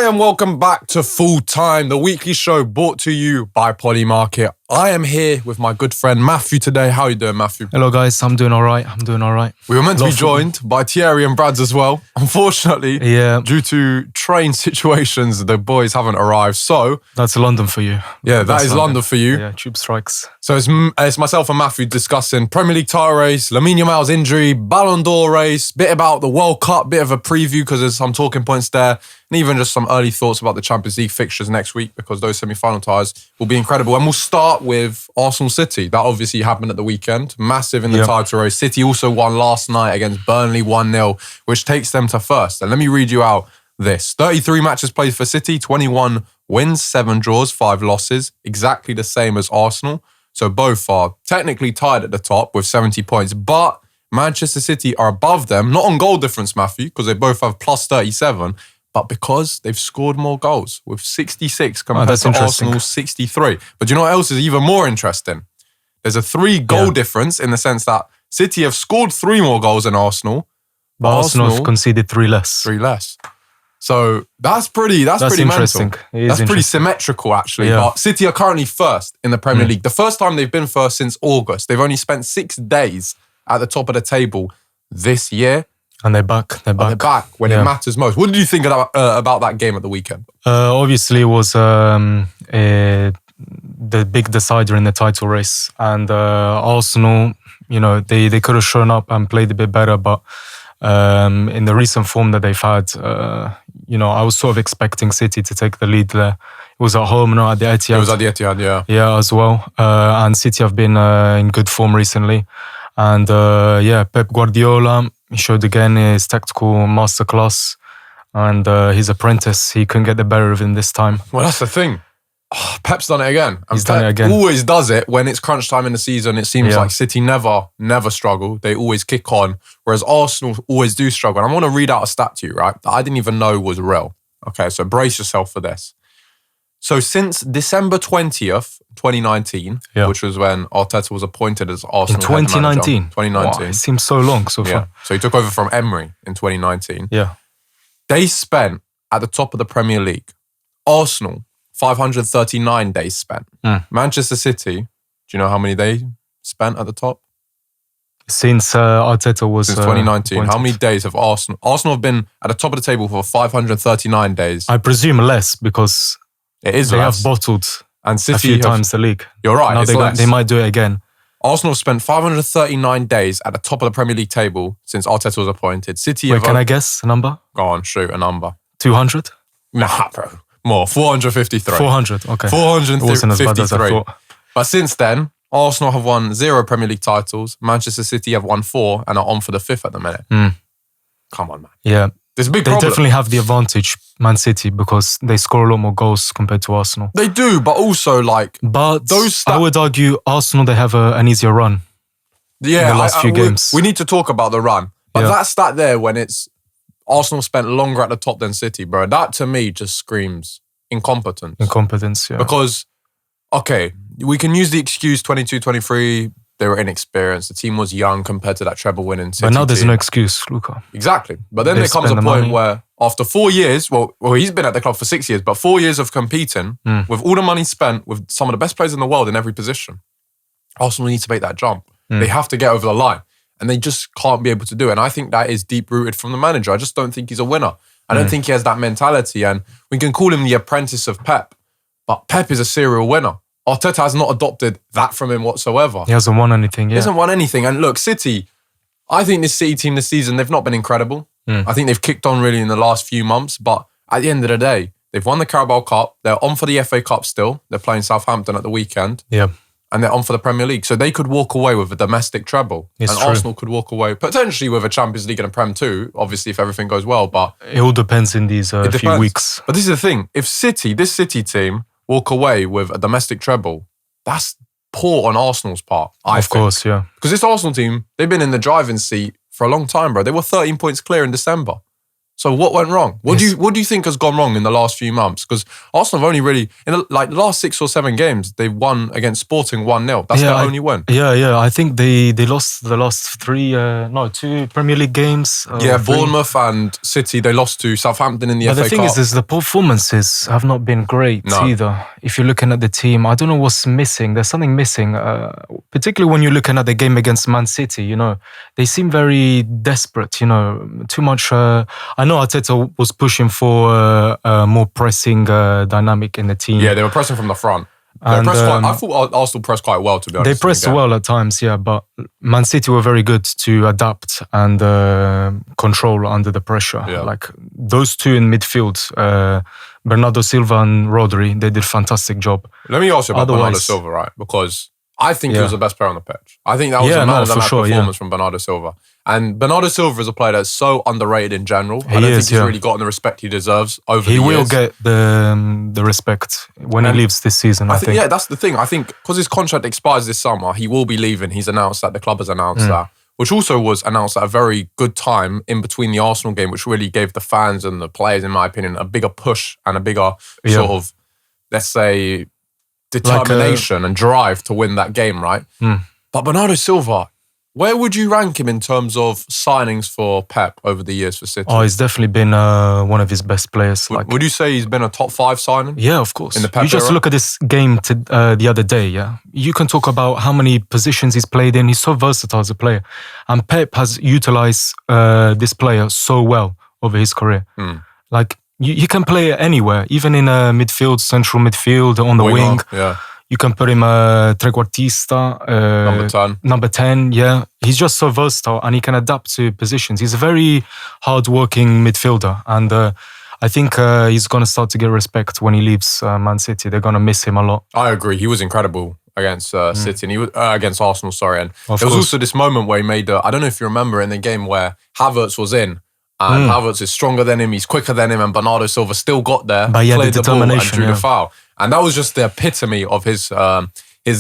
Hi and welcome back to Full Time, the weekly show brought to you by Polymarket. I am here with my good friend Matthew today. How are you doing, Matthew? Hello guys, I'm doing all right. We were meant to be joined by Thierry and Brads as well. Unfortunately, due to train situations, the boys haven't arrived. So that's London for you. Yeah, that is London for you. Yeah, tube strikes. So it's myself and Matthew discussing Premier League title race, Lamine Yamal's injury, Ballon d'Or race, bit about the World Cup, bit of a preview because there's some talking points there, and even just some early thoughts about the Champions League fixtures next week because those semi-final ties will be incredible. And we'll start with Arsenal City. That obviously happened at the weekend. Massive in the title race. City also won last night against Burnley 1-0, which takes them to first. And let me read you out this. 33 matches played for City, 21 wins, 7 draws, 5 losses. Exactly the same as Arsenal. So both are technically tied at the top with 70 points. But Manchester City are above them, not on goal difference, Matthew, because they both have plus 37, but because they've scored more goals with 66 compared to Arsenal's 63. But do you know what else is even more interesting? There's a 3-goal difference in the sense that City have scored 3 more goals than Arsenal. But Arsenal have conceded 3 less. 3 less. So that's pretty interesting. Mental. That's pretty symmetrical, actually. Yeah. But City are currently first in the Premier League. The first time they've been first since August. They've only spent 6 days at the top of the table this year. And they're back. They're back when it matters most. What did you think about that game at the weekend? Obviously, it was the big decider in the title race. And Arsenal, they could have shown up and played a bit better. But in the recent form that they've had, I was sort of expecting City to take the lead there. It was at home, not at the Etihad. It was at the Etihad, yeah. Yeah, as well. And City have been in good form recently. And Pep Guardiola, he showed again his tactical masterclass, and his apprentice, he couldn't get the better of him this time. Well, that's the thing. Pep's done it again. And He's done it again. Always does it when it's crunch time in the season. It seems like City never struggle. They always kick on, whereas Arsenal always do struggle. And I want to read out a stat to you, right, that I didn't even know was real. Okay, so brace yourself for this. So since December 20th, 2019, which was when Arteta was appointed as Arsenal in 2019? 2019. Wow, it seems so long so far. So he took over from Emery in 2019. Yeah. They spent at the top of the Premier League. Arsenal, 539 days spent. Manchester City, do you know how many they spent at the top? Since Arteta was... Since 2019. How many days have Arsenal... Arsenal have been at the top of the table for 539 days. I presume less because... It is they less. have bottled and City a few times the league. You're right. Now they might do it again. Arsenal have spent 539 days at the top of the Premier League table since Arteta was appointed. City. Wait, can I guess a number? Go on, shoot a number. 200? Nah, bro. More. 453. 400. Okay. 453. It wasn't as bad as I thought. But since then, Arsenal have won 0 Premier League titles. Manchester City have won 4 and are on for the 5th at the minute. Come on, man. Yeah. There's a big They problem. definitely have the advantage, Man City, because they score a lot more goals compared to Arsenal. They do, but also But I would argue Arsenal, they have an easier run in the last few games. We need to talk about the run. But that stat there, when it's Arsenal spent longer at the top than City, bro, that to me just screams incompetence. Incompetence, yeah. Because, okay, we can use the excuse 22, 23, they were inexperienced. The team was young compared to that treble-winning City But now there's team. no excuse, Luca. Exactly. But then there comes a point where after 4 years, well, he's been at the club for 6 years, but 4 years of competing, with all the money spent with some of the best players in the world in every position, Arsenal need to make that jump. They have to get over the line. And they just can't be able to do it. And I think that is deep-rooted from the manager. I just don't think he's a winner. I don't think he has that mentality. And we can call him the apprentice of Pep. But Pep is a serial winner. Arteta has not adopted that from him whatsoever. He hasn't won anything yet. He hasn't won anything. And look, City, I think this City team this season, they've not been incredible. I think they've kicked on really in the last few months. But at the end of the day, they've won the Carabao Cup. They're on for the FA Cup still. They're playing Southampton at the weekend. Yeah. And they're on for the Premier League. So they could walk away with a domestic treble. It's true. Arsenal could walk away potentially with a Champions League and a Prem too, obviously if everything goes well. But it all depends in these few weeks. But this is the thing. If this City team walk away with a domestic treble, that's poor on Arsenal's part, I think. Of course, yeah. Because this Arsenal team, they've been in the driving seat for a long time, bro. They were 13 points clear in December. So what went wrong? What do you think has gone wrong in the last few months? Because Arsenal have only really, in the last 6 or 7 games, they've won against Sporting 1-0. That's their only win. Yeah. I think they lost the last 2 Premier League games. Bournemouth and City, they lost to Southampton in the FA Cup. But the thing is the performances have not been great either. If you're looking at the team, I don't know what's missing. There's something missing, particularly when you're looking at the game against Man City. They seem very desperate. Too much. I know Arteta was pushing for more pressing dynamic in the team. Yeah, they were pressing from the front. I thought Arsenal pressed quite well, to be honest. They pressed well at times, but Man City were very good to adapt and control under the pressure. Yeah. Like those two in midfield, Bernardo Silva and Rodri, they did a fantastic job. Let me ask you about Bernardo Silva, right? Because I think he was the best player on the pitch. I think that was a man-of-the-match performance from Bernardo Silva. And Bernardo Silva is a player that's so underrated in general. I don't think he's really gotten the respect he deserves over the years. He will get the respect when he leaves this season, I think. Yeah, that's the thing. I think because his contract expires this summer, he will be leaving. He's announced that. The club has announced that. Which also was announced at a very good time in between the Arsenal game, which really gave the fans and the players, in my opinion, a bigger push and a bigger sort of, let's say, determination and drive to win that game, right? But Bernardo Silva, where would you rank him in terms of signings for Pep over the years for City? Oh, he's definitely been one of his best players. Would you say he's been a top 5 signing? Yeah, of course. In the Pep you just era? look at this game the other day, You can talk about how many positions he's played in. He's so versatile as a player. And Pep has utilized this player so well over his career. Like, you can play anywhere, even in a midfield, central midfield, on the wing. Yeah. You can put him trequartista, number 10. Yeah. He's just so versatile and he can adapt to positions. He's a very hard-working midfielder, and I think he's going to start to get respect when he leaves Man City. They're going to miss him a lot. I agree. He was incredible against City, and he was against Arsenal. Sorry, and there was course. also this moment where he made. I don't know if you remember in the game where Havertz was in. And Havertz is stronger than him, he's quicker than him, and Bernardo Silva still got there, played the ball and drew the foul. And that was just the epitome of his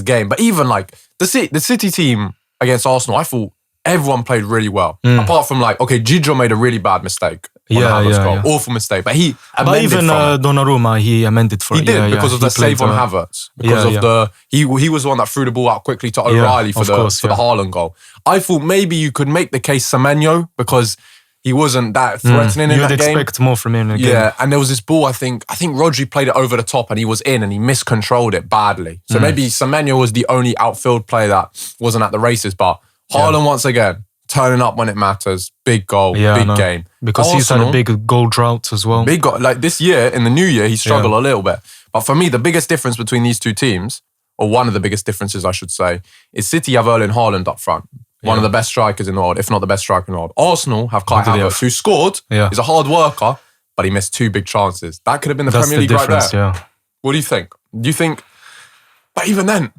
game. But even like the City team against Arsenal, I thought everyone played really well. Apart from Gigio made a really bad mistake. Awful mistake. But he amended even Donnarumma, he amended for it. He did because of the save on Havertz. Because of he was the one that threw the ball out quickly to O'Reilly for the Haaland goal. I thought maybe you could make the case Semenyo because he wasn't that threatening in that game. You'd expect more from him in a game. Yeah, and there was this ball, I think Rodri played it over the top and he was in and he miscontrolled it badly. So maybe Semenyo was the only outfield player that wasn't at the races, but Haaland once again, turning up when it matters, big goal, big game. Because Arsenal, he's had a big goal drought as well. Big goal, like this year, in the new year, he struggled a little bit. But for me, the biggest difference between these two teams, or one of the biggest differences I should say, is City have Erling Haaland up front. One of the best strikers in the world, if not the best striker in the world. Arsenal have Kai Havertz, who scored. He's a hard worker, but he missed 2 big chances. That could have been the Premier League right there. Yeah. What do you think? Do you think... But even then,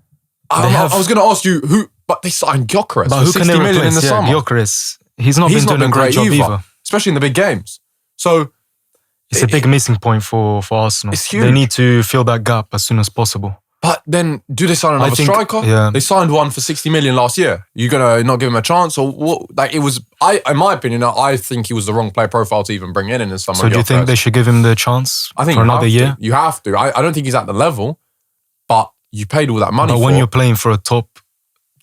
I was going to ask you who... But they signed Gyökeres for 60 million in the summer. Gyökeres, he's not been doing a great job either. Especially in the big games. So... It's a big missing point for Arsenal. It's huge. They need to fill that gap as soon as possible. But then, do they sign another striker? Yeah. They signed one for 60 million last year. You gonna not give him a chance, or what? Like it was, in my opinion, I think he was the wrong player profile to even bring in someone. So do you think they should give him the chance? I think for another year? You have to. I don't think he's at the level, but you paid all that money. But when you're playing for a top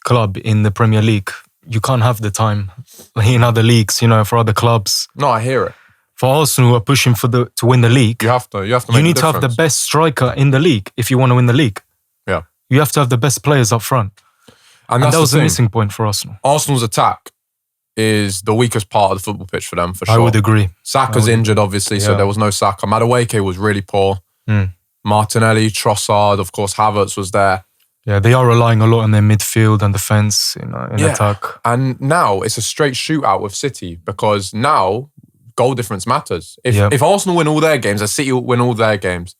club in the Premier League, you can't have the time in other leagues. For other clubs. No, I hear it. For Arsenal who are pushing to win the league, you have to. You need to have the best striker in the league if you want to win the league. Yeah. You have to have the best players up front. And that was a missing point for Arsenal. Arsenal's attack is the weakest part of the football pitch for them, for sure. I would agree. Saka's injured, obviously, so there was no Saka. Madueke was really poor. Martinelli, Trossard, of course, Havertz was there. Yeah, they are relying a lot on their midfield and defence in attack. And now it's a straight shootout with City because now goal difference matters. If Arsenal win all their games and City win all their games,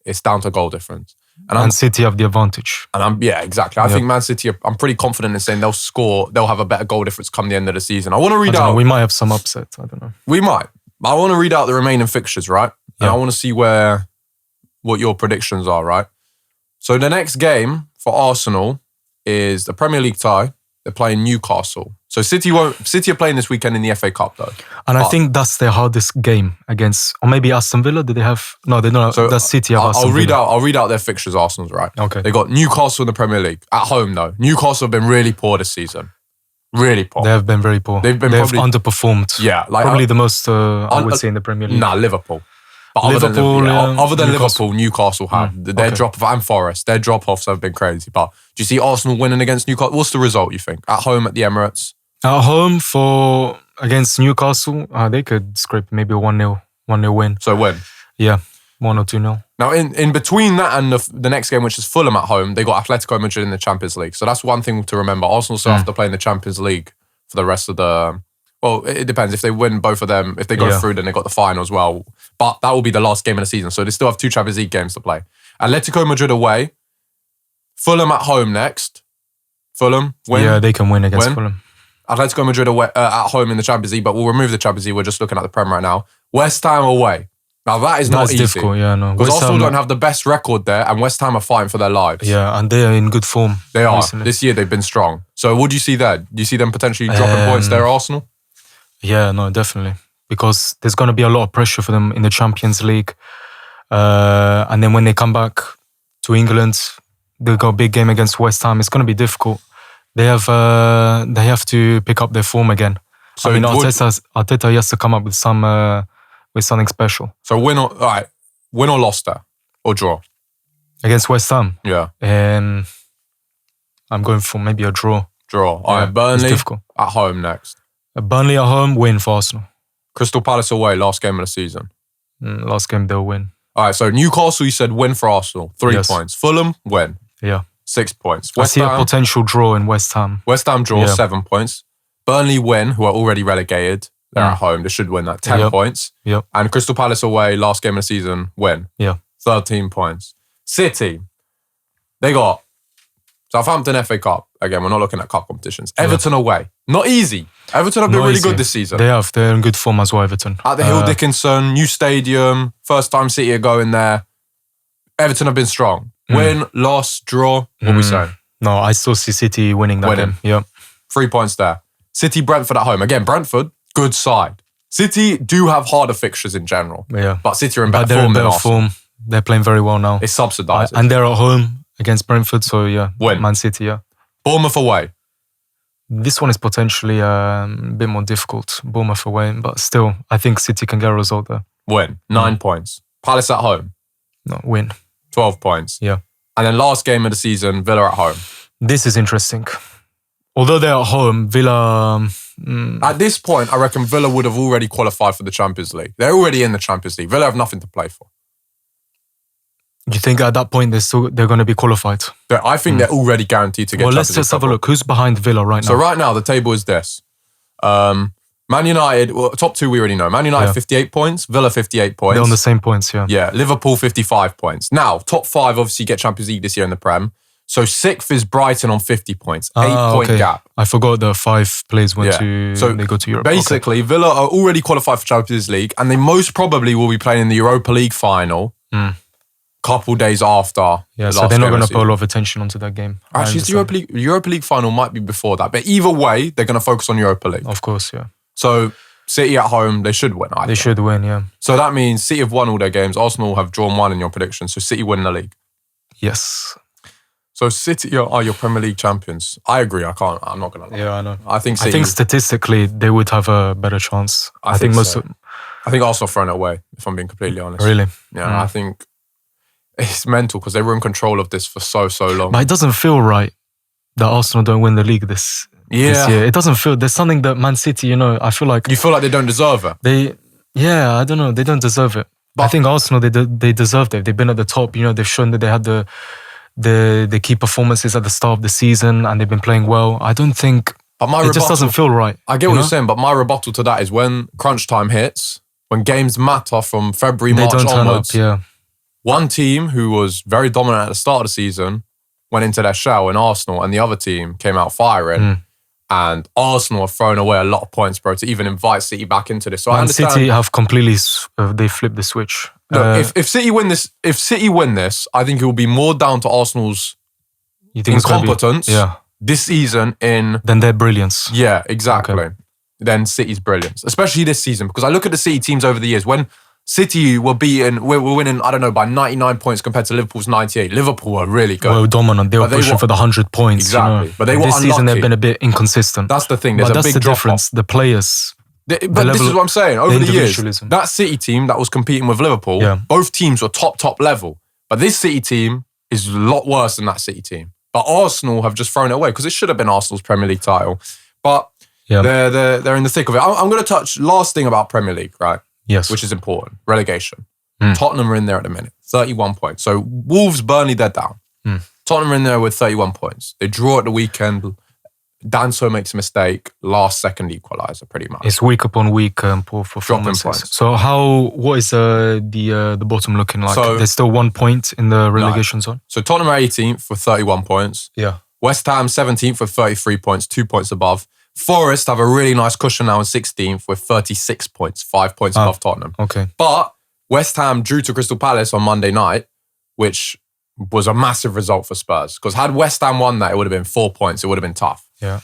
it's down to goal difference. And City have the advantage. And exactly. I think Man City, I'm pretty confident in saying they'll score, they'll have a better goal difference come the end of the season. I want to read out... We might have some upset, I don't know. We might. I want to read out the remaining fixtures, right? And I want to see what your predictions are, right? So the next game for Arsenal is the Premier League tie. They're playing Newcastle. So City are playing this weekend in the FA Cup though. And I think that's their hardest game against, or maybe Aston Villa. Did they have? No, they don't. So That's City have Aston Villa. I'll read out their fixtures. Arsenal's right. Okay. They got Newcastle in the Premier League at home though. Newcastle have been really poor this season. Really poor. They have been very poor. They've underperformed. Yeah, like probably the most I would say in the Premier League. Nah, Liverpool. But Liverpool, other than Newcastle. Liverpool, Newcastle have their drop-off, and Forest. Their drop-offs have been crazy. But do you see Arsenal winning against Newcastle? What's the result, you think? At home at the Emirates? At home against Newcastle, they could scrape maybe a 1-0 win. So win? Yeah, 1 or 2-0. Now, in between that and the next game, which is Fulham at home, they got Atletico Madrid in the Champions League. So that's one thing to remember. Arsenal still have to play in the Champions League for the rest of the... Well, it depends. If they win both of them, if they go through, then they got the final as well. But that will be the last game of the season. So they still have 2 Champions League games to play. Atletico Madrid away. Fulham at home next. Fulham, win. Yeah, they can win against Fulham. Atletico Madrid away, at home in the Champions League, but we'll remove the Champions League. We're just looking at the Prem right now. West Ham away. Now that is not easy. That's difficult, yeah, no. Because Arsenal don't have the best record there, and West Ham are fighting for their lives. Yeah, and they are in good form. They are. Recently. This year they've been strong. So what do you see there? Do you see them potentially dropping points there, Arsenal? Yeah, no, definitely. Because there's going to be a lot of pressure for them in the Champions League. And then when they come back to England, they've got a big game against West Ham. It's going to be difficult. They have to pick up their form again. So I mean, Arteta has to come up with something special. So win or loss there, or draw against West Ham. Yeah, I'm going for maybe a draw. All right, Burnley at home next. Burnley at home, win for Arsenal. Crystal Palace away, last game of the season. Last game they'll win. All right, so Newcastle, you said win for Arsenal, 3 points. Fulham, win. Yeah. 6 points. I see a potential draw in West Ham. West Ham draw, 7 points. Burnley win, who are already relegated. They're at home. They should win that. 10 points. Yep. And Crystal Palace away, last game of the season, win. Yeah. 13 points. City, they got Southampton FA Cup. Again, we're not looking at cup competitions. Everton away. Not easy. Everton have been really good this season. They have. They're in good form as well, Everton. At the Hill Dickinson, new stadium, first time City are going there. Everton have been strong. Win, loss, draw. What we say? No, I still see City winning that game. Yeah. 3 points there. City, Brentford at home. Again, Brentford, good side. City do have harder fixtures in general. Yeah. But City are in better form than Arsenal. They're playing very well now. It's subsidised. And they're at home against Brentford, so yeah. Win. Man City, yeah. Bournemouth away. This one is potentially a bit more difficult, Bournemouth away, but still, I think City can get a result there. Win. 9 points. Palace at home. No, win. 12 points. Yeah. And then last game of the season, Villa at home. This is interesting. Although they're at home, Villa... At this point, I reckon Villa would have already qualified for the Champions League. They're already in the Champions League. Villa have nothing to play for. You think at that point they're going to be qualified? I think they're already guaranteed to get Well, Champions let's just League have a look. Who's behind Villa right now? So right now, the table is this. Man United, top 2 we already know. Man United 58 points, Villa 58 points. They're on the same points, yeah. Yeah, Liverpool 55 points. Now, top 5 obviously get Champions League this year in the Prem. So 6th is Brighton on 50 points, 8-point gap. I forgot the 5 players they go to Europe. Basically, Villa are already qualified for Champions League and they most probably will be playing in the Europa League final couple days after. Yeah, so they're not going to put a lot of attention onto that game. Actually, the Europa League final might be before that. But either way, they're going to focus on Europa League. Of course, yeah. So City at home, they should win. They should win, yeah. So that means City have won all their games. Arsenal have drawn 1 in your prediction. So City win the league. Yes. So City are your Premier League champions. I agree. I'm not going to lie. Yeah, I know. I think statistically, they would have a better chance. I think Arsenal have thrown it away, if I'm being completely honest. Really? Yeah, I think it's mental because they were in control of this for so long. But it doesn't feel right that Arsenal don't win the league this year. It doesn't feel... There's something that Man City, I feel like... You feel like they don't deserve it? I don't know. They don't deserve it. But I think Arsenal, they deserved it. They've been at the top. They've shown that they had the key performances at the start of the season and they've been playing well. I don't think... It just doesn't feel right. I get what you're saying, but my rebuttal to that is when crunch time hits, when games matter from February, March onwards, one team who was very dominant at the start of the season went into their shell in Arsenal and the other team came out firing. And Arsenal have thrown away a lot of points, bro, to even invite City back into this. So I understand. City have completely, they flipped the switch. Look, if City win this, I think it will be more down to Arsenal's incompetence this season in... Then their brilliance. Yeah, exactly. Then City's brilliance. Especially this season, because I look at the City teams over the years. When City were winning, I don't know, by 99 points compared to Liverpool's 98. Liverpool were really good. Well, dominant. They were pushing for the 100 points. Exactly. You know? But they were this unlucky. season they've been a bit inconsistent. That's the thing. There's but a that's big the drop difference. off. The players. But this is what I'm saying. Over the years, individualism. that City team that was competing with Liverpool, both teams were top level. But this City team is a lot worse than that City team. But Arsenal have just thrown it away because it should have been Arsenal's Premier League title. But they're in the thick of it. I'm going to touch last thing about Premier League, right? Yes. Which is important. Relegation. Tottenham are in there at the minute. 31 points. So Wolves, Burnley, they're down. Tottenham are in there with 31 points. They draw at the weekend. Danso makes a mistake. Last second equaliser, pretty much. It's week upon week poor performances. Points. So what is the bottom looking like? So, there's still 1 point in the relegation zone. So Tottenham are 18th with 31 points. Yeah. West Ham 17th with 33 points, 2 points above. Forest have a really nice cushion now in 16th with 36 points, 5 points above Tottenham. Okay. But West Ham drew to Crystal Palace on Monday night, which was a massive result for Spurs. Because had West Ham won that, it would have been 4 points. It would have been tough. Yeah.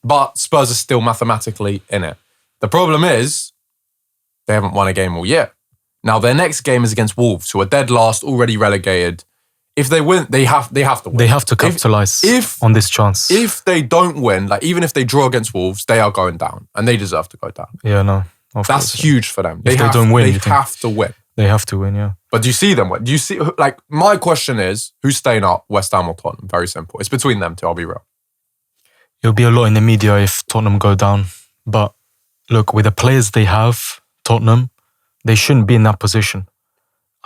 But Spurs are still mathematically in it. The problem is they haven't won a game all year. Now, their next game is against Wolves, who are dead last, already relegated. If they win, they have to win. They have to capitalise on this chance. If they don't win, like even if they draw against Wolves, they are going down. And they deserve to go down. Yeah, no. That's huge for them. If they don't win, they have to win. They have to win, yeah. But do you see them? Do you see, like, my question is, who's staying up, West Ham or Tottenham? Very simple. It's between them two, I'll be real. It'll be a lot in the media if Tottenham go down. But look, with the players they have, Tottenham, they shouldn't be in that position.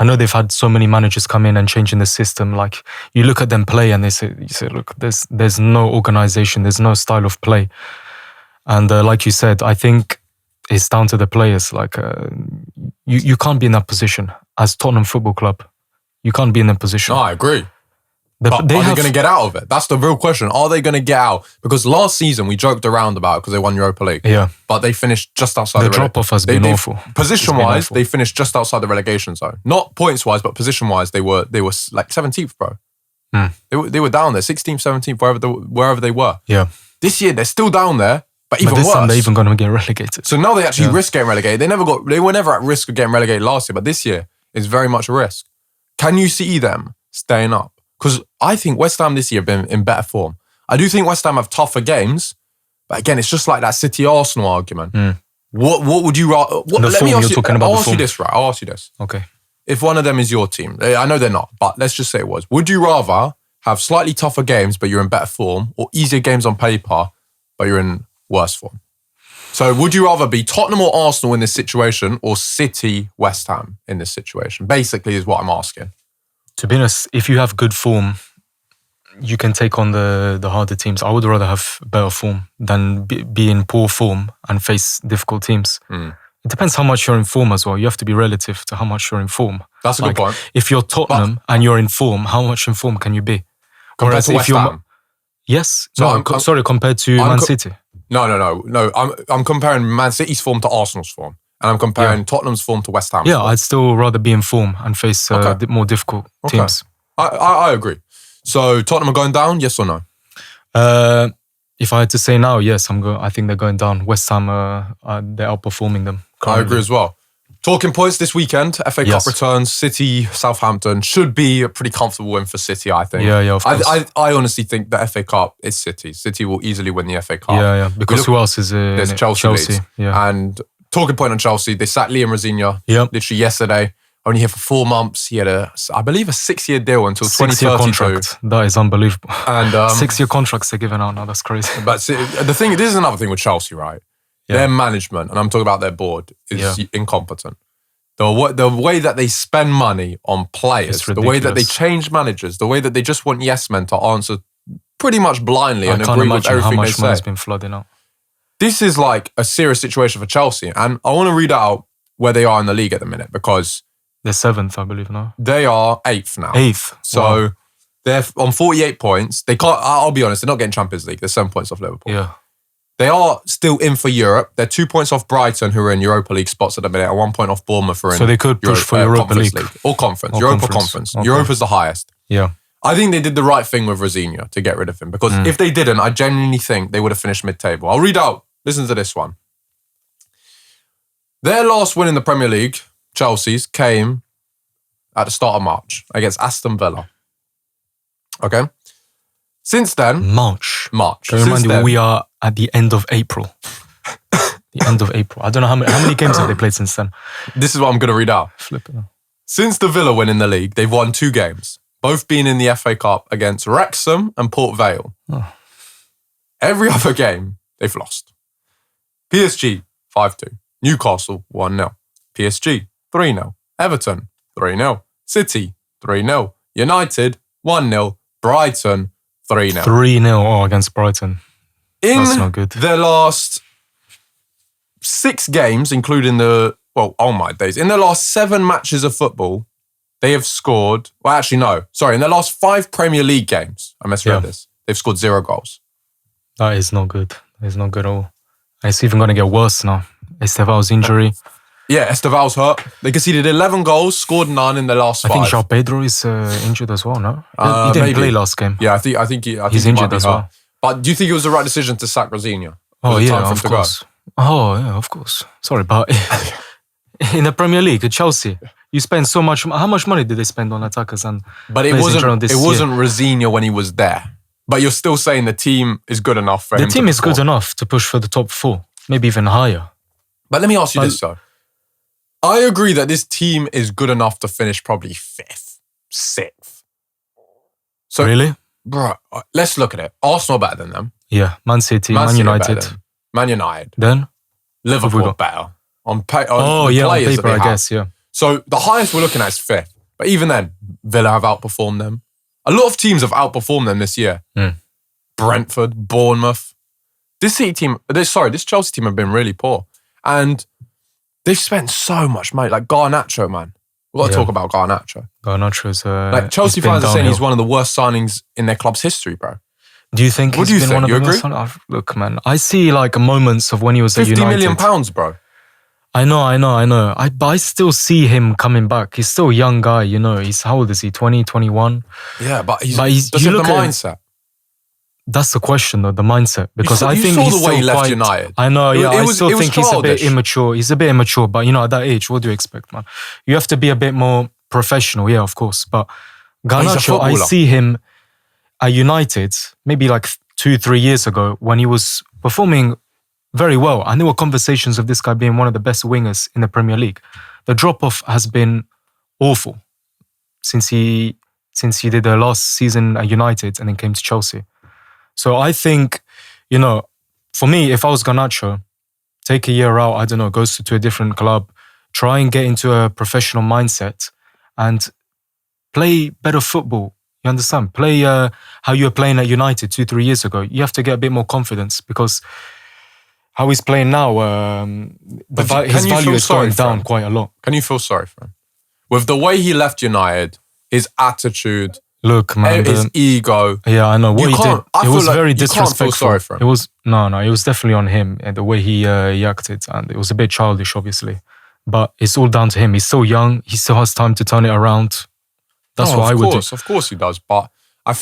I know they've had so many managers come in and change in the system. Like, you look at them play and you say, look, there's no organisation, there's no style of play. And like you said, I think it's down to the players. Like, you can't be in that position. As Tottenham Football Club, you can't be in that position. No, I agree. But are they going to get out of it? That's the real question. Are they going to get out? Because last season we joked around about it because they won Europa League. Yeah. But they finished just outside the drop-off has been awful. Position-wise, they finished just outside the relegation zone. Not points-wise, but position-wise, they were like 17th, bro. They were down there, 16th, 17th, wherever they were. Yeah. This year, they're still down there, but even this worse. time they're even going to get relegated. So now they actually risk getting relegated. They were never at risk of getting relegated last year, but this year is very much a risk. Can you see them staying up? Because I think West Ham this year have been in better form. I do think West Ham have tougher games, but again, it's just like that City-Arsenal argument. What would you rather... Let me ask you, I'll ask you this, right? I'll ask you this. Okay. If one of them is your team, I know they're not, but let's just say it was. Would you rather have slightly tougher games, but you're in better form, or easier games on paper, but you're in worse form? So would you rather be Tottenham or Arsenal in this situation, or City-West Ham in this situation? Basically is what I'm asking. To be honest, if you have good form, you can take on the harder teams. I would rather have better form than be in poor form and face difficult teams. It depends how much you're in form as well. You have to be relative to how much you're in form. That's a good point. If you're Tottenham and you're in form, how much in form can you be? Compared to West Ham? Yes. Compared to Man City. No. I'm comparing Man City's form to Arsenal's form. And I'm comparing Tottenham's form to West Ham's form. I'd still rather be in form and face more difficult teams. I agree. So Tottenham are going down, yes or no? If I had to say now, yes, I think they're going down. West Ham, they're outperforming them currently. I agree as well. Talking points this weekend, FA Cup returns, City, Southampton. Should be a pretty comfortable win for City, I think. Yeah, of course. I honestly think the FA Cup is City. City will easily win the FA Cup. Yeah. Because who else is there's Chelsea. And talking point on Chelsea, they sacked Liam Rosenior literally yesterday. Only here for 4 months. He had I believe a 6-year deal until 2032. 6-year contract. That is unbelievable. And 6-year contracts they're giving out now. That's crazy. But this is another thing with Chelsea, right? Their management, and I'm talking about their board, is incompetent. The way that they spend money on players, the way that they change managers, the way that they just want yes men to answer pretty much blindly and agree with everything they say. I can't imagine how much money's been flooding out. This is like a serious situation for Chelsea. And I want to read out where they are in the league at the minute because... They're 7th, I believe, now. They are 8th now. 8th. So they're on 48 points. They can't... I'll be honest, they're not getting Champions League. They're 7 points off Liverpool. Yeah. They are still in for Europe. They're 2 points off Brighton, who are in Europa League spots at the minute, and 1 point off Bournemouth, who are in... So they could push for Europa League. Or Conference. Europa Conference. Okay. Europa's the highest. Yeah. I think they did the right thing with Rosignol to get rid of him because if they didn't, I genuinely think they would have finished mid-table. I'll read out. Listen to this one. Their last win in the Premier League, Chelsea's, came at the start of March against Aston Villa. Okay? Since then... March. Can I remind you, we are at the end of April. The end of April. I don't know how many games have they played since then. This is what I'm going to read out. Flip it. Since the Villa win in the league, they've won 2 games, both being in the FA Cup against Wrexham and Port Vale. Oh. Every other game, they've lost. PSG, 5-2. Newcastle, 1-0. PSG, 3-0. Everton, 3-0. City, 3-0. United, 1-0. Brighton, 3-0. 3-0 against Brighton. That's not good. Their last 6 games, including my days. In their last 7 matches of football, they have scored... Well, actually, no. Sorry, in their last 5 Premier League games, I misread this, they've scored 0 goals. That is not good. That is not good at all. It's even going to get worse now. Esteval's injury. Yeah, Esteval's hurt. They conceded 11 goals, scored none in the last 5. I think João Pedro is injured as well, no? He didn't play last game. Yeah, I think he's injured as well. But do you think it was the right decision to sack Rosignol? Oh, yeah, of course. Oh, yeah, of course. Sorry, but in the Premier League, at Chelsea, you spend so much... How much money did they spend on attackers? But it wasn't Rosignol when he was there. But you're still saying the team is good enough for him to perform. The team is good enough to push for the top 4, maybe even higher. But let me ask you this, though. I agree that this team is good enough to finish probably 5th, 6th. So, really? Bro, let's look at it. Arsenal better than them. Yeah, Man City, Man United. Man United. Then? Liverpool better. On players on paper, I guess, yeah. So the highest we're looking at is 5th. But even then, Villa have outperformed them. A lot of teams have outperformed them this year. Brentford, Bournemouth. This Chelsea team have been really poor. And they've spent so much money. Like Garnacho, man. We've got to talk about Garnacho. Garnacho's... Chelsea fans are saying he's one of the worst signings in their club's history, bro. Do you think he's been one of the worst signings? Look, man, I see moments of when he was at United. £50 million, bro. I know. But I still see him coming back. He's still a young guy, He's, how old is he? 20, 21? Yeah, but does he have the mindset? That's the question, though, the mindset. Because I think he's the way he left United. I know, yeah. I still think he's a bit immature. He's a bit immature, but at that age, what do you expect, man? You have to be a bit more professional, yeah, of course. But Garnacho, I see him at United, maybe 2-3 years ago, when he was performing very well. And there were conversations of this guy being one of the best wingers in the Premier League. The drop-off has been awful since he did the last season at United and then came to Chelsea. So I think, for me, if I was Garnacho, take a year out, I don't know, goes to a different club, try and get into a professional mindset and play better football. You understand? Play how you were playing at United 2-3 years ago. You have to get a bit more confidence because how he's playing now, his value is going down quite a lot. Can you feel sorry for him? With the way he left United, his attitude... Look, man, his ego. Yeah, I know what he did. It was very disrespectful. You can't feel sorry for him. It was it was definitely on him and the way he acted, and it was a bit childish, obviously. But it's all down to him. He's so young. He still has time to turn it around. That's what I would do. Of course he does. But I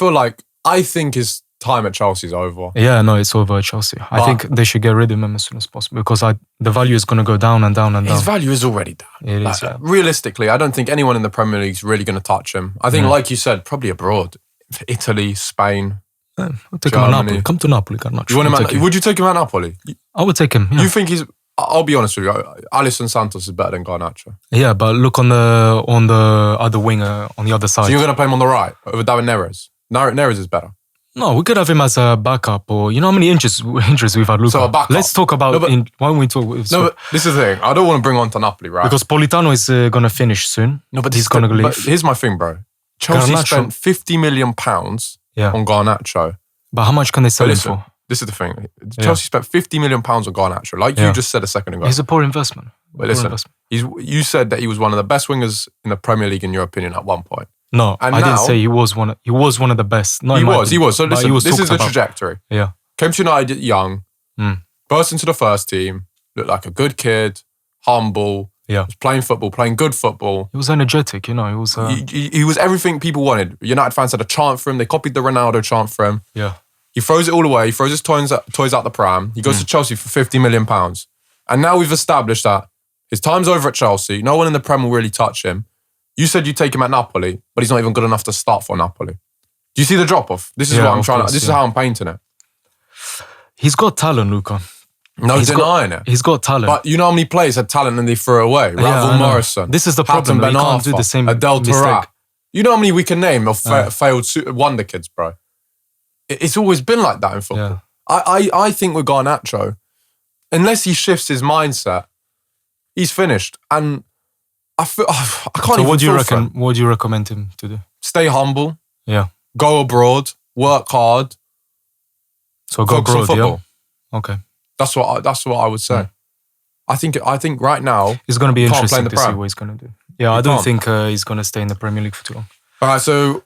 think his time at Chelsea is over. Yeah, no, it's over at Chelsea. I think they should get rid of him as soon as possible because the value is going to go down and down and down. His value is already down. It is, yeah. Realistically, I don't think anyone in the Premier League is really going to touch him. I think, like you said, probably abroad. Italy, Spain, I'll take him at Napoli. Come to Napoli, Garnacho. Would you take him at Napoli? I would take him, yeah. You think I'll be honest with you, Alisson Santos is better than Garnacho. Yeah, but look on the other winger, on the other side. So you're going to play him on the right over David Neres? Neres is better. No, we could have him as a backup, or how many injuries we've had Luca. So a backup. Let's talk about why don't we talk? But this is the thing. I don't want to bring on to Napoli, right? Because Politano is going to finish soon. No, but he's going to leave. But here's my thing, bro. Chelsea spent £50 million on Garnacho. But how much can they sell him for? This is the thing. Chelsea spent £50 million on Garnacho, like you just said a second ago. He's a poor investment. But listen, you said that he was one of the best wingers in the Premier League, in your opinion, at one point. No, I didn't say he was one. He was one of the best. He was. So listen, this is the trajectory. Yeah. Came to United young, burst into the first team, looked like a good kid, humble, Yeah. He was playing football, playing good football. He was energetic, you know. He was. He was everything people wanted. United fans had a chant for him. They copied the Ronaldo chant for him. Yeah. He throws it all away. He throws his toys out the pram. He goes to Chelsea for £50 million. And now we've established that his time's over at Chelsea. No one in the Prem will really touch him. You said you'd take him at Napoli, but he's not even good enough to start for Napoli. Do you see the drop-off? This is what I'm trying to... This is how I'm painting it. He's got talent, Luca. No denying it. He's got talent. But you know how many players had talent and they threw it away? Ravel Morrison. This is the problem. Ben You can't do the same Adel mistake. Taarabt. You know how many we can name of failed wonder kids, bro? It's always been like that in football. Yeah. I think with Garnacho, unless he shifts his mindset, he's finished. And I can't even what do you feel reckon? for him. What do you recommend him to do? Stay humble. Yeah. Go abroad. Work hard. So go Focus on abroad, football. yeah? Okay. That's what I would say. I think right now It's going to be Can't play in interesting the to see Prem. what he's going to do. Yeah, I don't think he's going to stay in the Premier League for too long. All right, so,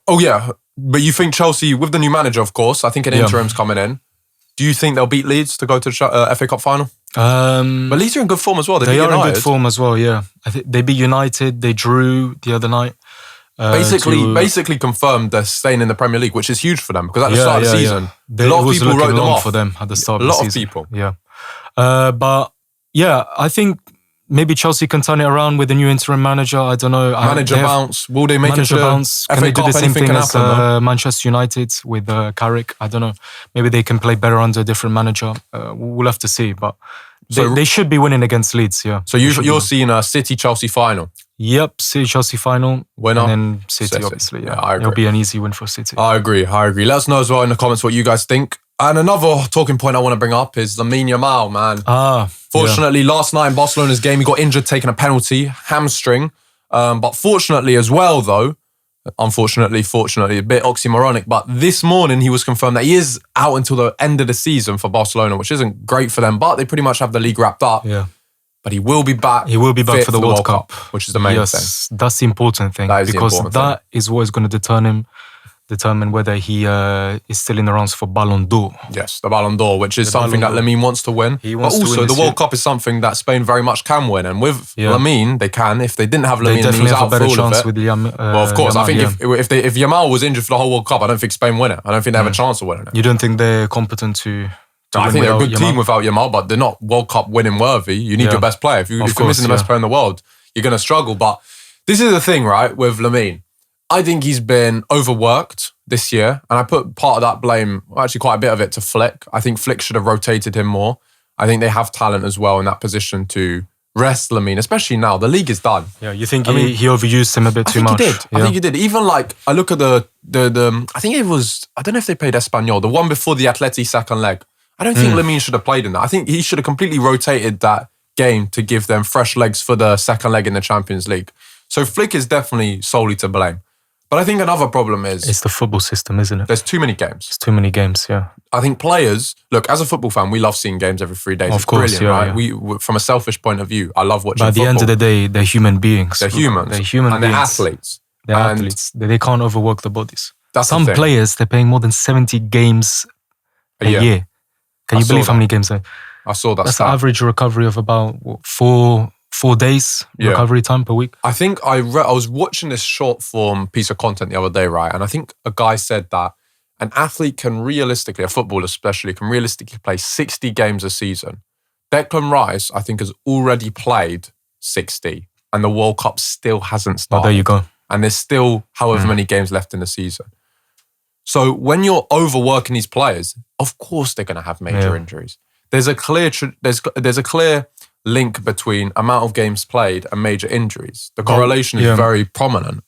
but you think Chelsea, with the new manager, of course, I think an interim's coming in. Do you think they'll beat Leeds to go to the FA Cup final? But Leeds are in good form as well. They are in good form as well, yeah. I think they beat United, they drew the other night. Basically confirmed they're staying in the Premier League, which is huge for them because at the start of the season, a lot of people wrote them off. For them at the start of the season. A lot of people. Yeah. But yeah, I think maybe Chelsea can turn it around with a new interim manager. I don't know. Manager bounce. Will they make it to bounce? Can FA they do Cup? the same Anything thing can as happen, Manchester United with Carrick? I don't know. Maybe they can play better under a different manager. We'll have to see. But they should be winning against Leeds, yeah. So you're seeing a City-Chelsea final? Yep, City-Chelsea final. Winner? And then City, obviously. Yeah, I agree. It'll be an easy win for City. I agree. Let us know as well in the comments what you guys think. And another talking point I want to bring up is Lamine Yamal, man. Fortunately, last night in Barcelona's game, he got injured taking a penalty, hamstring. But fortunately as well, though, unfortunately, fortunately, a bit oxymoronic, but this morning he was confirmed that he is out until the end of the season for Barcelona, which isn't great for them, but they pretty much have the league wrapped up. Yeah. But he will be back. He will be back for the World Cup, which is the main thing. Yes, that's the important thing. That is because the important that thing. is what is going to determine whether he is still in the rounds for Ballon d'Or. Yes, the Ballon d'Or, which is something that Lamine wants to win. He wants but to also, win the this World year. Cup is something that Spain very much can win. And with Lamine, they can. If they didn't have They Lamine and he definitely was have a out for better all of chance it. with Well, of course. Yamal, I think if Yamal was injured for the whole World Cup, I don't think Spain win it. I don't think they have a chance of winning it. You don't think they're competent to I win think they're a without good Yamal? team without Yamal, but they're not World Cup winning worthy. You need your best player. If you're missing the best player in the world, you're going to struggle. But this is the thing, right, with Lamine. I think he's been overworked this year, and I put part of that blame, actually quite a bit of it, to Flick. I think Flick should have rotated him more. I think they have talent as well in that position to rest Lamine, especially now. The league is done. Yeah, you think he overused him a bit too much? I think he did. Even like, I look at the I think it was, I don't know if they played Espanyol, the one before the Atleti second leg. I don't think Lamine should have played in that. I think he should have completely rotated that game to give them fresh legs for the second leg in the Champions League. So Flick is definitely solely to blame. But I think another problem is... It's the football system, isn't it? There's too many games. It's too many games, yeah. I think players... Look, as a football fan, we love seeing games every 3 days. Of course, brilliant, right? We, from a selfish point of view, I love watching But at the end of the day, they're human beings. They're humans. They're human and beings. they're athletes. They're athletes. They can't overwork the bodies. That's Some the thing. players, they're playing more than 70 games a year. Can you believe how many games they... I saw that That's stat. an average recovery of about 4 days recovery time per week. I think I was watching this short form piece of content the other day, right? And I think a guy said that an athlete can realistically, a footballer especially, can realistically play 60 games a season. Declan Rice, I think, has already played 60 and the World Cup still hasn't started. Oh, there you go. And there's still however many games left in the season. So when you're overworking these players, of course they're going to have major injuries. There's a clear there's a clear link between amount of games played and major injuries. The correlation is very prominent.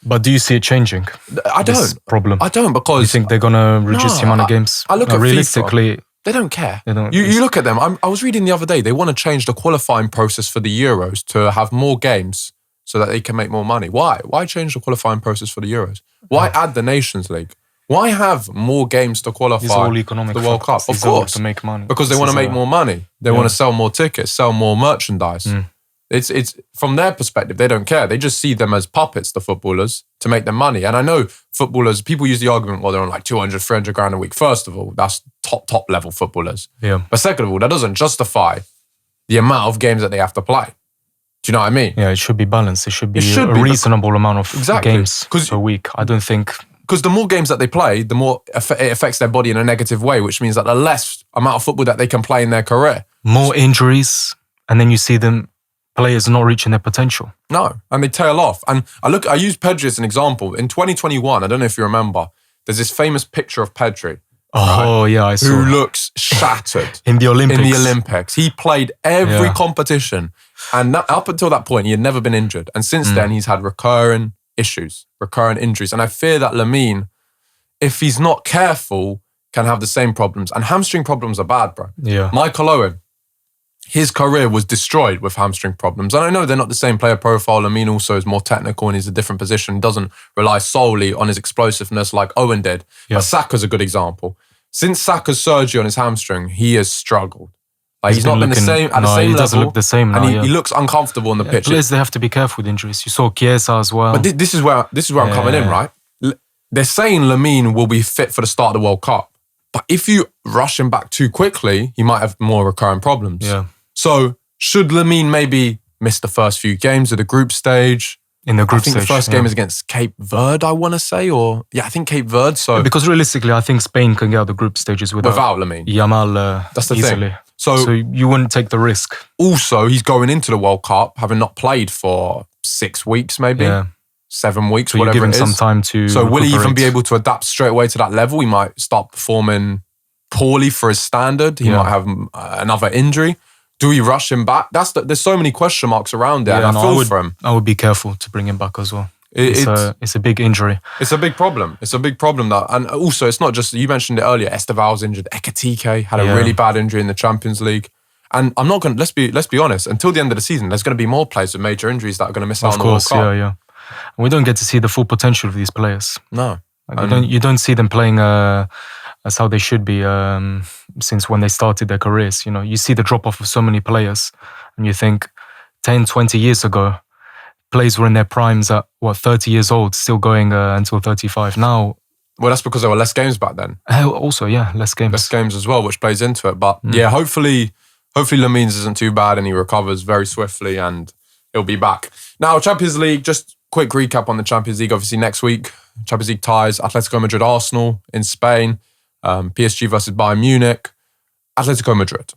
But do you see it changing? I don't. This problem. I don't, because You think they're gonna reduce the amount of games? I look at realistically. FIFA, they don't care. They don't. You look at them. I was reading the other day. They want to change the qualifying process for the Euros to have more games so that they can make more money. Why? Why change the qualifying process for the Euros? Why add the Nations League? Why have more games to qualify It's all economic the World Cup? factors. Of course, to make money. because they want to make more money. They want to sell more tickets, sell more merchandise. It's from their perspective, they don't care. They just see them as puppets, the footballers, to make them money. And I know footballers, people use the argument, well, they're on like 200, 300 grand a week. First of all, that's top level footballers. Yeah. But second of all, that doesn't justify the amount of games that they have to play. Do you know what I mean? Yeah, it should be balanced. It should be should a be, reasonable amount of games 'Cause- per week. I don't think... Because the more games that they play, the more it affects their body in a negative way, which means that the less amount of football that they can play in their career. More injuries, and then you see players not reaching their potential. No, and they tail off. And I use Pedri as an example. In 2021, I don't know if you remember, there's this famous picture of Pedri. Oh, right? Yeah, I saw. Who looks shattered. In the Olympics. He played every competition. And up until that point, he had never been injured. And since then, he's had recurring issues, recurrent injuries. And I fear that Lamine, if he's not careful, can have the same problems. And hamstring problems are bad, bro. Yeah. Michael Owen, his career was destroyed with hamstring problems. And I know they're not the same player profile. Lamine also is more technical and he's a different position, doesn't rely solely on his explosiveness like Owen did. Yeah. But Saka's a good example. Since Saka's surgery on his hamstring, he has struggred. Like he's not been the same at the same level. He doesn't look the same now, and he looks uncomfortable on the pitch. Players, they have to be careful with injuries. You saw Chiesa as well. But this is where I'm coming in, right? They're saying Lamine will be fit for the start of the World Cup. But if you rush him back too quickly, he might have more recurrent problems. Yeah. So should Lamine maybe miss the first few games of the group stage? In the group stage. I think the first game is against Cape Verde, I want to say. I think Cape Verde. So because realistically, I think Spain can get out the group stages without Lamine. Yamal That's the easily. thing. So you wouldn't take the risk. Also, he's going into the World Cup having not played for 6 weeks, maybe 7 weeks, so whatever you're it giving is. some time to. So will he even recuperate. be able to adapt straight away to that level? He might start performing poorly for his standard. He might have another injury. Do we rush him back? There's so many question marks around there, and I feel for him. I would be careful to bring him back as well. It's a big injury. It's a big problem. It's a big problem and also it's not just, you mentioned it earlier, Esteval's injured, Ekitike had a really bad injury in the Champions League. And I'm not going to, let's be honest, until the end of the season, there's going to be more players with major injuries that are going to miss out on the World Cup. Yeah. And we don't get to see the full potential of these players. No. You don't see them playing as how they should be since when they started their careers. You know, you see the drop-off of so many players and you think 10, 20 years ago, players were in their primes at, 30 years old, still going until 35. Now... Well, that's because there were less games back then. Also, less games. Less games as well, which plays into it. But hopefully Lamine's isn't too bad and he recovers very swiftly and he'll be back. Now, Champions League, just quick recap on the Champions League. Obviously, next week, Champions League ties, Atletico Madrid, Arsenal in Spain, PSG versus Bayern Munich, Atletico Madrid.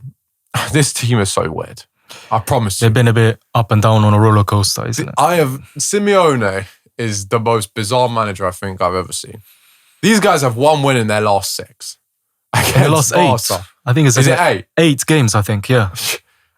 This team is so weird. I promise you. They've been a bit up and down on a roller coaster, isn't it? Simeone is the most bizarre manager I think I've ever seen. These guys have one win in their last 6. They lost Barca. 8. I think it's 8? 8 games, I think, yeah.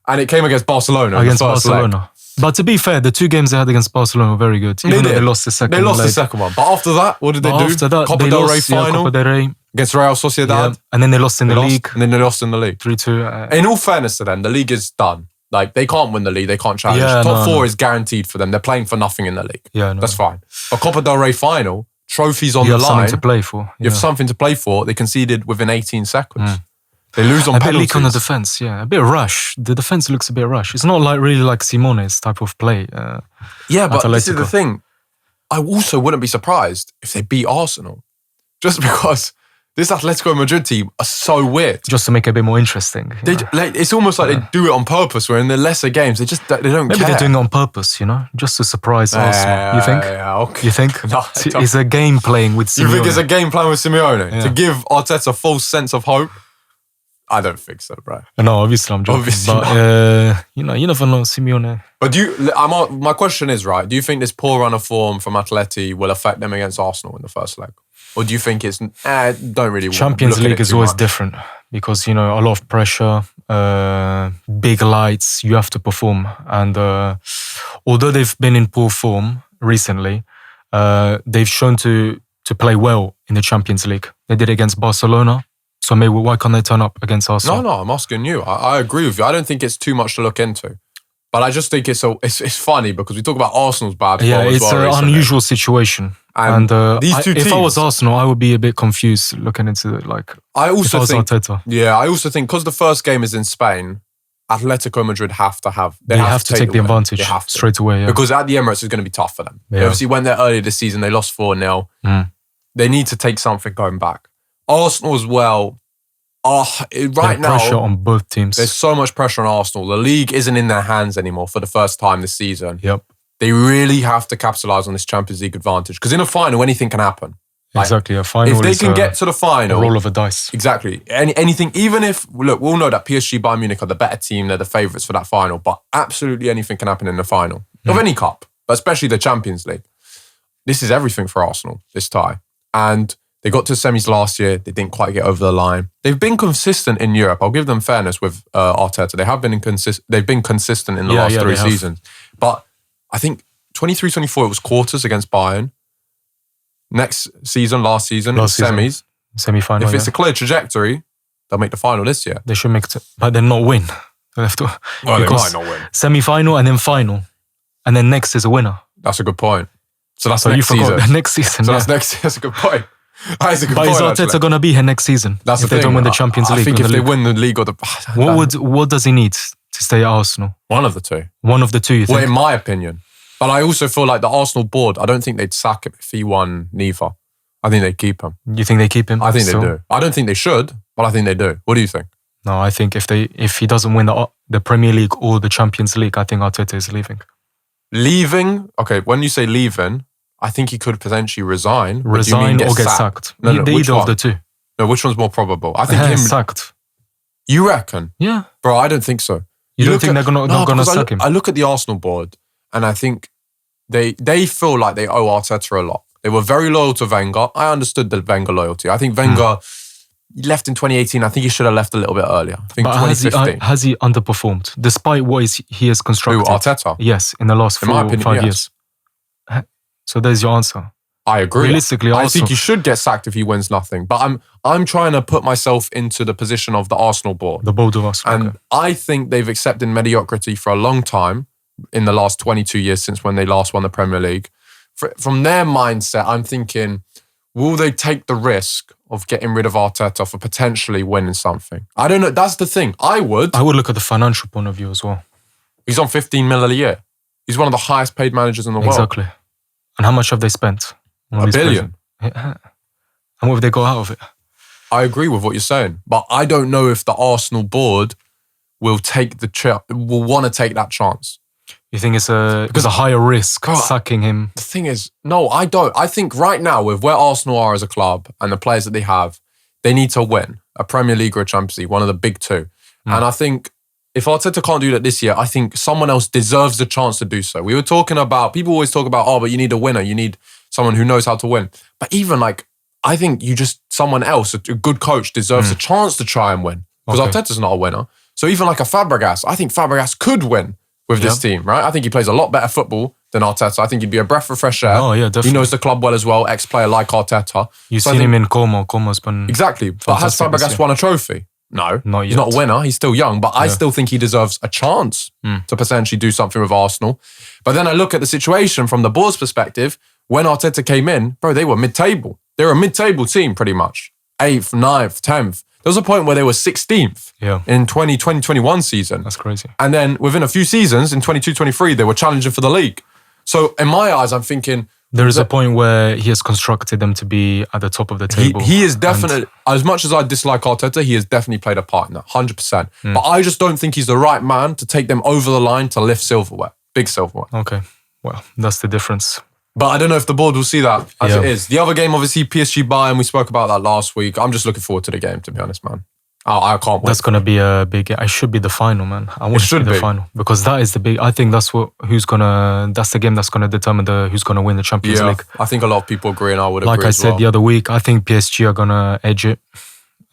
And it came against Barcelona. Against Barcelona. But to be fair, the 2 games they had against Barcelona were very good. Even though they lost the second. They lost the second one. But after that, what did they do? After that, Copa del Rey final. Copa del Rey. Against Real Sociedad. Yeah. And then they lost in the league. And then they lost in the league. 3-2. In all fairness to them, the league is done. Like, they can't win the league. They can't challenge. Top 4 is guaranteed for them. They're playing for nothing in the league. Yeah, That's fine. But Copa del Rey final, trophies on the line. You have something to play for. You have something to play for. They conceded within 18 seconds. They lose on penalties. A bit leak on the defence, a bit rush. The defence looks a bit rush. It's not really like Simone's type of play. But this is the thing. I also wouldn't be surprised if they beat Arsenal. Just because this Atletico Madrid team are so weird. Just to make it a bit more interesting. It's almost like they do it on purpose, where in the lesser games, they don't care. Maybe they're doing it on purpose, just to surprise Arsenal. You think? Okay. You think? No, it's a game playing with Simeone. You think it's a game plan with Simeone? To give Arteta a false sense of hope? I don't think so, bro. No, obviously I'm joking. But, you never know, Simeone. But my question is, right, do you think this poor run of form from Atleti will affect them against Arsenal in the first leg? Or do you think it's, don't really Champions League is always different because, a lot of pressure, big lights, you have to perform. And although they've been in poor form recently, they've shown to play well in the Champions League. They did it against Barcelona. So maybe why can't they turn up against Arsenal? No, I'm asking you. I agree with you. I don't think it's too much to look into. But I just think it's funny because we talk about Arsenal's bad form as well. It's an unusual situation. And these two teams, if I was Arsenal, I would be a bit confused looking into it. I also think Arteta. Yeah, I also think because the first game is in Spain, Atletico Madrid have to take the advantage straight away. Yeah. Because at the Emirates, it's going to be tough for them. Yeah. They obviously went there earlier this season. They lost 4-0. They need to take something going back. Arsenal as well, Right now, pressure on both teams. there's so much pressure on Arsenal. The league isn't in their hands anymore for the first time this season. Yep. They really have to capitalise on this Champions League advantage because in a final, anything can happen. Exactly. A final If they is can get to the final, a roll of a dice. exactly. Anything, even if, look, we all know that PSG, Bayern Munich are the better team. They're the favourites for that final. But absolutely anything can happen in the final of any cup, but especially the Champions League. This is everything for Arsenal, this tie. And they got to the semis last year. They didn't quite get over the line. They've been consistent in Europe. I'll give them fairness with Arteta. They've been consistent in the last 3 seasons. But I think 23-24, it was quarters against Bayern. Last season, semis. Semi-final. If it's a clear trajectory, they'll make the final this year. They should make it, but then not win. They have to. Well, they might not win. Semi-final and then final. And then next is a winner. That's a good point. So that's So next you forgot season. the next season. So yeah. that's a good point. That is a good But point, is Arteta actually. going to be here next season? That's if the they thing. don't win the Champions League. I think or if the they league. win the league or the... What does he need to stay at Arsenal? One of the two. One of the two, you think? Well, in my opinion. But I also feel like the Arsenal board, I don't think they'd sack him if he won neither. I think they'd keep him. You think they keep him? I think still? they do. I don't think they should, but I think they do. What do you think? No, I think if he doesn't win the Premier League or the Champions League, I think Arteta is leaving. Leaving? Okay, when you say leaving, I think he could potentially resign. But do you mean Resign or get sacked. No, which Either one? of the two. No, which one's more probable? I think him... Sacked. You reckon? Yeah. Bro, I don't think so. You don't look think at- they're not going to because sack him? I look at the Arsenal board and I think they feel like they owe Arteta a lot. They were very loyal to Wenger. I understood the Wenger loyalty. I think Wenger left in 2018. I think he should have left a little bit earlier. I think But 2015. has he underperformed? Despite what he has Who, constructed? Arteta? Yes, in the last In my 4 or opinion, 5 yes. years. So there's your answer. I agree. Realistically, I also- think he should get sacked if he wins nothing. But I'm trying to put myself into the position of the Arsenal board. The both of us. And okay. I think they've accepted mediocrity for a long time in the last 22 years since when they last won the Premier League. From their mindset, I'm thinking, will they take the risk of getting rid of Arteta for potentially winning something? I don't know. That's the thing. I would. I would look at the financial point of view as well. He's on 15 mil a year. He's one of the highest paid managers in the world. Exactly. And how much have they spent? on $1 these billion. players? Yeah. And what have they got out of it? I agree with what you're saying, but I don't know if the Arsenal board will want to take that chance. You think it's a higher risk God, sacking him? The thing is, no, I don't. I think right now, with where Arsenal are as a club and the players that they have, they need to win a Premier League or a Champions League, one of the big two. And I think if Arteta can't do that this year, I think someone else deserves the chance to do so. We were talking about, people always talk about, but you need a winner. You need someone who knows how to win. But even I think someone else, a good coach, deserves a chance to try and win. Because Arteta's not a winner. So even like a Fabregas, I think Fabregas could win with this team, right? I think he plays a lot better football than Arteta. I think he'd be a breath of fresh air. Oh, yeah, definitely. He knows the club well as well, ex-player like Arteta. You've So I seen think- him in Como. Como's been... Exactly. But has fantastic this Fabregas year. won a trophy? No. Not He's yet. not a winner. He's still young. But I still think he deserves a chance to potentially do something with Arsenal. But then I look at the situation from the board's perspective. When Arteta came in, bro, they were mid-table. They were a mid-table team pretty much. 8th, 9th, 10th. There was a point where they were 16th in 2020-21 season. That's crazy. And then within a few seasons, in 22-23, they were challenging for the league. So in my eyes, I'm thinking... There is a point where he has constructed them to be at the top of the table. He is definitely, as much as I dislike Arteta, he has definitely played a part in that, 100%. But I just don't think he's the right man to take them over the line to lift silverware, big silverware. Okay. Well, that's the difference. But I don't know if the board will see that as Yeah. it is. The other game, obviously, PSG Bayern, we spoke about that last week. I'm just looking forward to the game, to be honest, man. I can't wait. That's going to be a big... It should be the final, man. I want it to should be the be. final. Because that is the big... I think that's the game that's going to determine who's going to win the Champions League. I think a lot of people agree, and I would Like agree I as said well. the other week, I think PSG are going to edge it.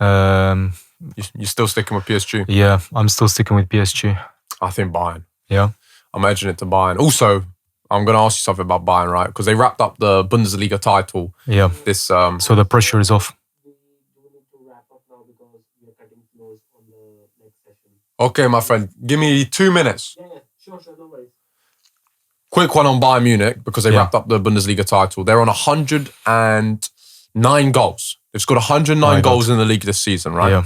You're still sticking with PSG? Yeah, I'm still sticking with PSG. I think Bayern. Yeah. I'm edging it to Bayern. Also, I'm going to ask you something about Bayern, right? Because they wrapped up the Bundesliga title. Yeah. This So the pressure is off. We do need to wrap up now because we are cutting close on the next session. Okay, my friend, give me 2 minutes. Yeah, sure, no worries. Quick one on Bayern Munich because they Yeah. wrapped up the Bundesliga title. They're on 109 goals. They've scored 109 My goals God. in the league this season, right? Yeah.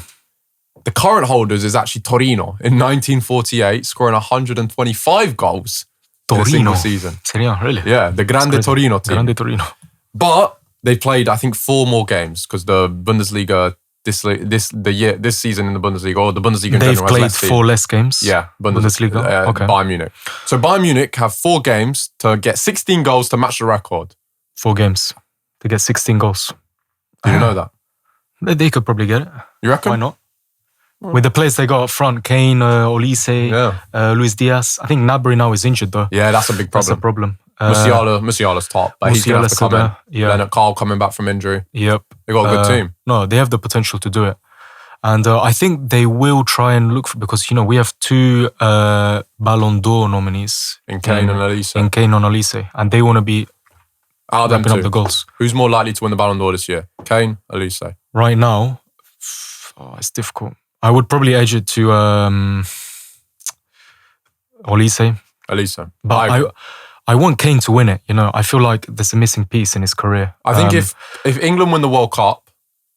The current holders is actually Torino in 1948, scoring 125 goals in a single season. Serie A, really? Yeah, the Grande Crazy. Torino team. Grande Torino. But they played, I think, 4 more games because the Bundesliga this season in the Bundesliga, or the Bundesliga in They've general has played less teams. 4 less games. Yeah, Bundesliga. Okay. Bayern Munich. So Bayern Munich have 4 games to get 16 goals to match the record. 4 games to get 16 goals. Do you know that? They could probably get it. You reckon? Why not? With the players they got up front, Kane, Olise, Luis Diaz. I think Gnabry now is injured though. Yeah, that's a big That's a problem. problem. Musiala's top, but he's going to have to come in. Yeah. Leonard Carl coming back from injury. Yep. They got a good team. No, they have the potential to do it. And I think they will try and look for, because, we have 2 Ballon d'Or nominees. In Kane and Olise. In Kane and Olise. And they want to be Out of them wrapping two, up the goals. who's more likely to win the Ballon d'Or this year? Kane, Olise? Right now, it's difficult. I would probably edge it to Olise. Olise. But I want Kane to win it. I feel like there's a missing piece in his career. I think if England win the World Cup,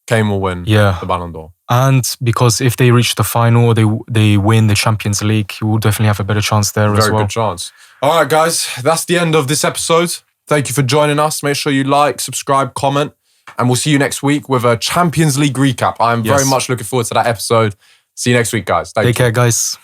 Kane will win Yeah. the Ballon d'Or. And because if they reach the final or they win the Champions League, he will definitely have a better chance there as Very well. good chance. All right, guys, that's the end of this episode. Thank you for joining us. Make sure you like, subscribe, comment, and we'll see you next week with a Champions League recap. I'm very much looking forward to that episode. See you next week, guys. Thank you. Take care, guys.